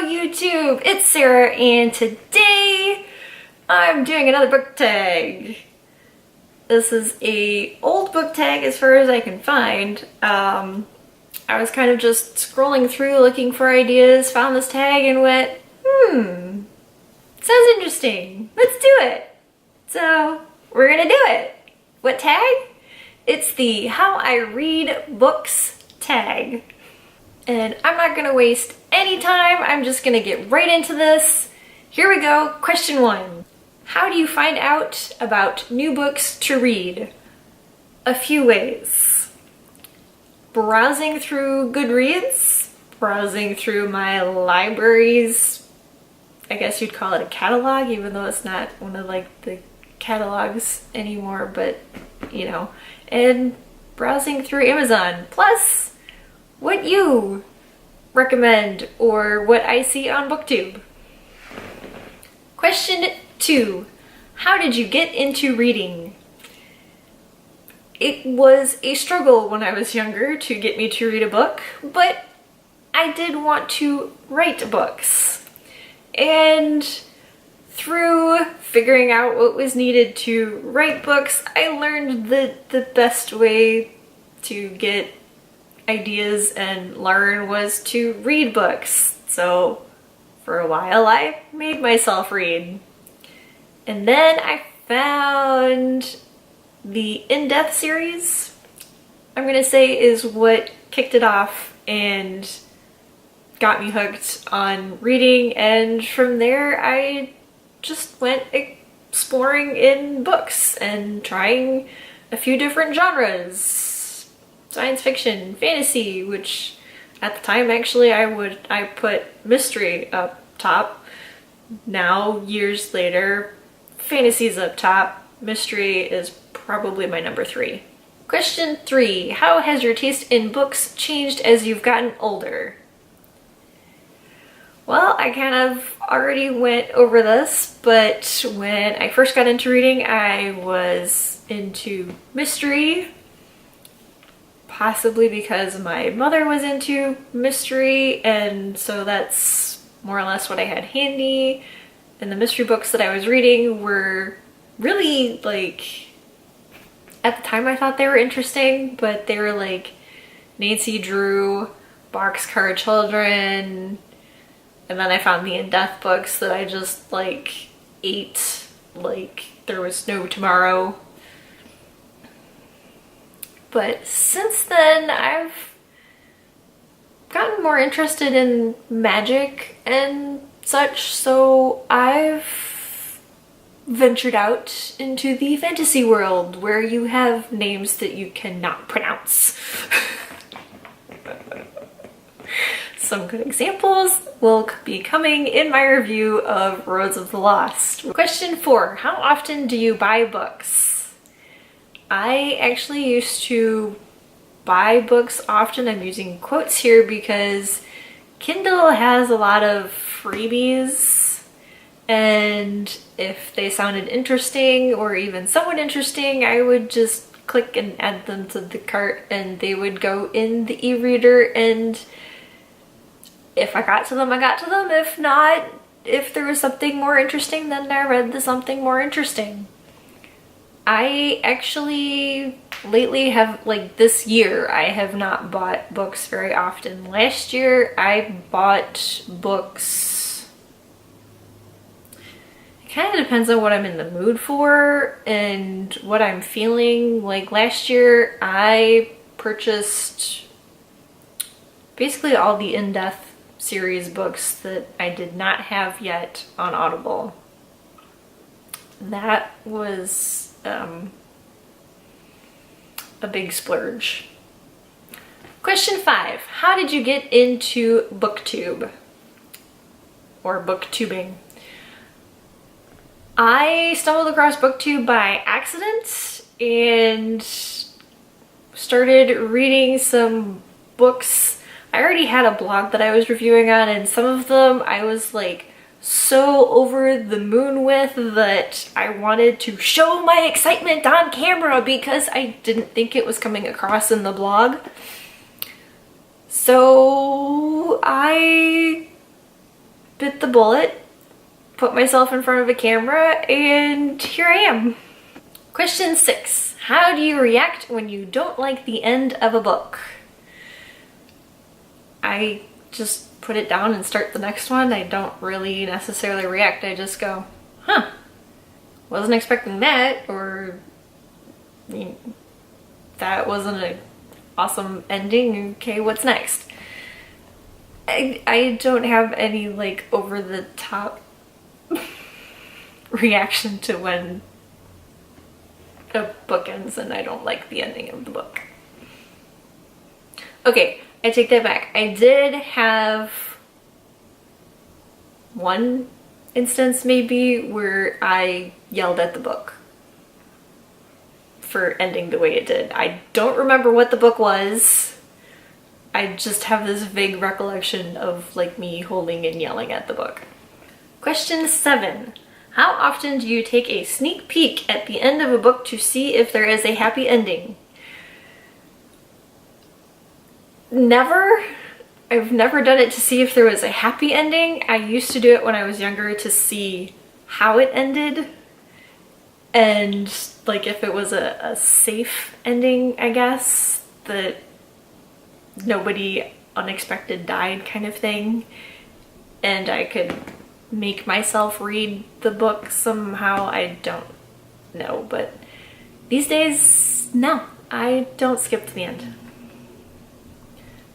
YouTube, it's Sarah and today I'm doing another book tag. This is a old book tag as far as I can find. I was kind of just scrolling through looking for ideas, found this tag and went, sounds interesting, let's do it. So we're gonna do it. What tag? It's the How I Read Books tag. And I'm not gonna waste any time, I'm just gonna get right into this. Here we go, question 1. How do you find out about new books to read? A few ways. Browsing through Goodreads, browsing through my library's, I guess you'd call it a catalog, even though it's not one of like the catalogs anymore, but you know, and browsing through Amazon, plus what you recommend or what I see on BookTube. Question 2. How did you get into reading? It was a struggle when I was younger to get me to read a book, but I did want to write books. And through figuring out what was needed to write books, I learned that the best way to get ideas and learn was to read books. So for a while I made myself read. And then I found the In-Depth series, I'm gonna say, is what kicked it off and got me hooked on reading, and from there I just went exploring in books and trying a few different genres. Science fiction, fantasy, which at the time actually I put mystery up top. Now, years later, fantasy's up top. Mystery is probably my number 3. Question 3. How has your taste in books changed as you've gotten older? Well, I kind of already went over this, but when I first got into reading, I was into mystery. Possibly because my mother was into mystery, and so that's more or less what I had handy. And the mystery books that I was reading were really, like, at the time I thought they were interesting, but they were like Nancy Drew, Boxcar Children, and then I found the In-Depth books that I just like ate like there was no tomorrow. But since then, I've gotten more interested in magic and such, so I've ventured out into the fantasy world where you have names that you cannot pronounce. Some good examples will be coming in my review of Roads of the Lost. Question 4. How often do you buy books? I actually used to buy books often. I'm using quotes here because Kindle has a lot of freebies, and if they sounded interesting or even somewhat interesting, I would just click and add them to the cart and they would go in the e-reader, and if I got to them, I got to them. If not, if there was something more interesting, then I read the something more interesting. I actually lately have, like this year, I have not bought books very often. Last year I bought books. It kind of depends on what I'm in the mood for and what I'm feeling. Like last year I purchased basically all the In-Depth series books that I did not have yet on Audible. That was a big splurge. Question 5. How did you get into BookTube or booktubing? I stumbled across BookTube by accident and started reading some books. I already had a blog that I was reviewing on, and some of them I was like so over the moon with that I wanted to show my excitement on camera because I didn't think it was coming across in the blog. So I bit the bullet, put myself in front of a camera, and here I am. Question 6. How do you react when you don't like the end of a book? I just put it down and start the next one. I don't really necessarily react. I just go, huh, wasn't expecting that, or that wasn't an awesome ending. Okay, what's next? I don't have any like over the top reaction to when a book ends and I don't like the ending of the book. Okay, I take that back. I did have one instance maybe where I yelled at the book for ending the way it did. I don't remember what the book was. I just have this vague recollection of like me holding and yelling at the book. Question 7. How often do you take a sneak peek at the end of a book to see if there is a happy ending? Never. I've never done it to see if there was a happy ending. I used to do it when I was younger to see how it ended and like if it was a safe ending, I guess, that nobody unexpected died kind of thing, and I could make myself read the book somehow. I don't know, but these days, no, I don't skip to the end.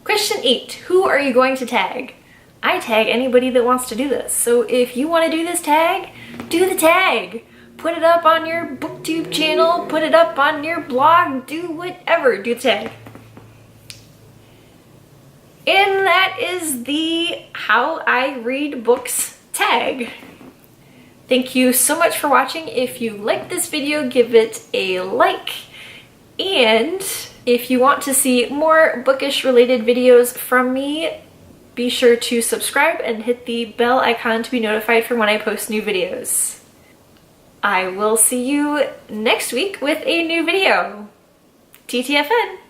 Question 8. Who are you going to tag? I tag anybody that wants to do this. So if you want to do this tag, do the tag. Put it up on your booktube channel, put it up on your blog, do whatever, do the tag. And that is the How I Read Books tag. Thank you so much for watching. If you liked this video, give it a like. And if you want to see more bookish related videos from me, be sure to subscribe and hit the bell icon to be notified for when I post new videos. I will see you next week with a new video. TTFN!